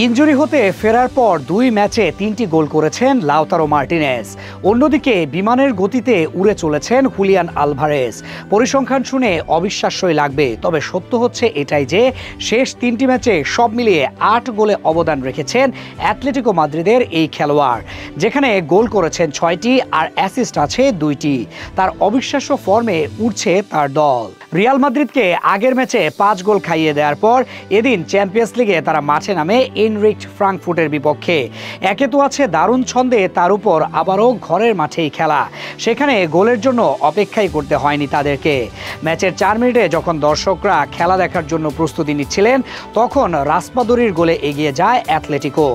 Injury হতে ফেরার পর ২ ম্যাচে ৩টি গোল করেছেন লাউতারো মার্টিনেজ। অন্যদিকে বিমানের গতিতে উড়ে চলেছেন হুলিয়ান আলভারেজ। পরিসংখ্যান শুনে অবিশ্বাস্যই লাগবে, তবে সত্য হচ্ছে এটাই যে শেষ ৩টি ম্যাচে সব মিলিয়ে ৮ গোলে অবদান রেখেছেন অ্যাটলেটিকো মাদ্রিদের এই খেলোয়াড়, যেখানে গোল করেছেন ৬টি আর অ্যাসিস্ট আছে ২টি। তার অবিশ্বাস্য ফর্মে উঠছে তার দল। রিয়াল মাদ্রিদকে আগের ম্যাচে ৫ গোল খাইয়ে দেওয়ার পর এদিন চ্যাম্পিয়ন্স লিগে তারা মাঠে নামে এনরিক্ট ফ্রাঙ্কফুর্টের বিপক্ষে। একে তো আছে দারুণ ছন্দে, তার উপর আবারও ঘরের মাঠেই খেলা, সেখানে গোলের জন্য অপেক্ষাই করতে হয়নি তাদেরকে। ম্যাচের ৪ মিনিটে যখন দর্শকরা খেলা দেখার জন্য প্রস্তুতি নিচ্ছিলেন, তখন রাসপাদোরির গোলে এগিয়ে যায় অ্যাটলেটিকো।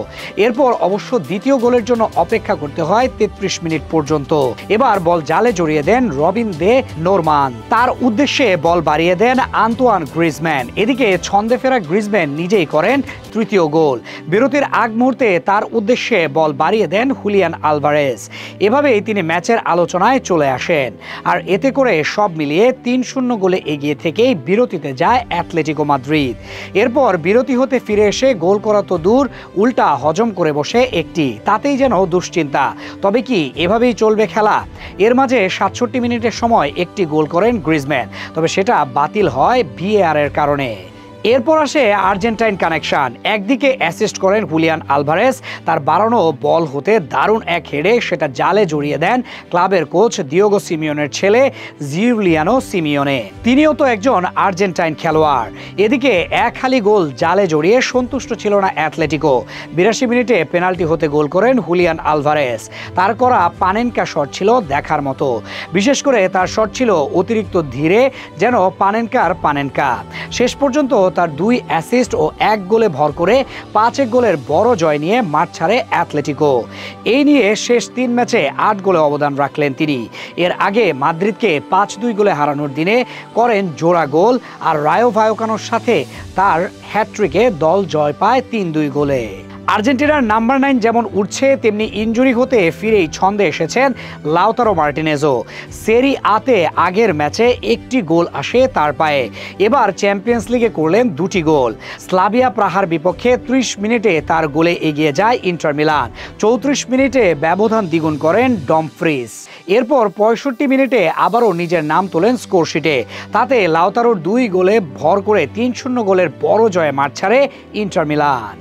এরপর অবশ্য দ্বিতীয় গোলের জন্য অপেক্ষা করতে হয় ৩৩ মিনিট পর্যন্ত। এবার বল জালে জড়িয়ে দেন রবিন দে নোরমান, তার উদ্দেশ্যে বল বাড়িয়ে দেন আন্তোয়ান গ্রিজম্যান। এদিকে ছন্দে ফেরা গ্রিজম্যান নিজেই করেন তৃতীয় গোল। বিরতির আগ মুহূর্তে তার উদ্দেশ্যে বল বাড়িয়ে দেন হুলিয়ান আলভারেজ। এভাবেই তিনি ম্যাচের আলোচনায় চলে আসেন, আর এতে করে সব মিলিয়ে ৩-০ গোলে এগিয়ে থেকেই বিরতিতে যায় অ্যাটলেটিকো মাদ্রিদ। এরপর বিরতি হতে ফিরে এসে গোল করা তো দূর, উল্টা হজম করে বসে একটি, তাতেই যেন দুশ্চিন্তা। তবে কি এভাবেই চলবে খেলা? এর মাঝে ৬৭ মিনিটের সময় একটি গোল করেন গ্রিজম্যান, তবে সেটা বাতিল হয় ভিএআর এর কারণে। এরপর আসে আর্জেন্টাইন কানেকশন। একদিকে অ্যাসিস্ট করেন হুলিয়ান আলভারেজ, তার বাড়ানো বল হতে দারুণ এক হেডে সেটা জালে জড়িয়ে দেন ক্লাবের কোচ দিয়েগো সিমিওনের ছেলে জিউলিয়ানো সিমিওনে। তিনিও তো একজন আর্জেন্টাইন খেলোয়াড়। এদিকে এক হালি গোল জালে জড়িয়ে সন্তুষ্ট ছিল না অ্যাটলেটিকো। ৮২ মিনিটে পেনাল্টি হতে গোল করেন হুলিয়ান আলভারেজ। তার করা পানেনকা শট ছিল দেখার মতো, বিশেষ করে তার শট ছিল অতিরিক্ত ধীরে, যেন পানেনকা। শেষ পর্যন্ত তার ২ অ্যাসিস্ট ও ১ গোলে ভর করে ৫ গোলের বড় জয় নিয়ে মাঠ ছাড়ে অ্যাটলেটিকো। এই নিয়ে শেষ ৩ ম্যাচে ৮ গোলে অবদান রাখলেন তিনি। এর আগে মাদ্রিদকে ৫-২ গোলে হারানোর দিনে করেন জোড়া গোল, আর রায়ো ভায়োকানোর সাথে তার হ্যাটট্রিকে দল জয় পায় ৩-২ গোলে। আর্জেন্টিনার নাম্বার ৯ যেমন উঠছে, তেমনি ইনজুরি হতে ফিরেই ছন্দে এসেছেন লাউতারো মার্টিনেজও। সেরি আতে আগের ম্যাচে একটি গোল আসে তার পায়ে, এবার চ্যাম্পিয়ন্স লিগে করলেন ২টি গোল। স্লাভিয়া প্রাহার বিপক্ষে ৩০ মিনিটে তার গোলে এগিয়ে যায় ইন্টার মিলান। ৩৪ মিনিটে ব্যবধান দ্বিগুণ করেন ডমফ্রিজ। এরপর ৬৫ মিনিটে আবারও নিজের নাম তোলেন স্কোরশিটে। তাতে লাউতারোর ২ গোলে ভর করে ৩-০ গোলের বড় জয়ে মাঠ ছাড়ে ইন্টার মিলান।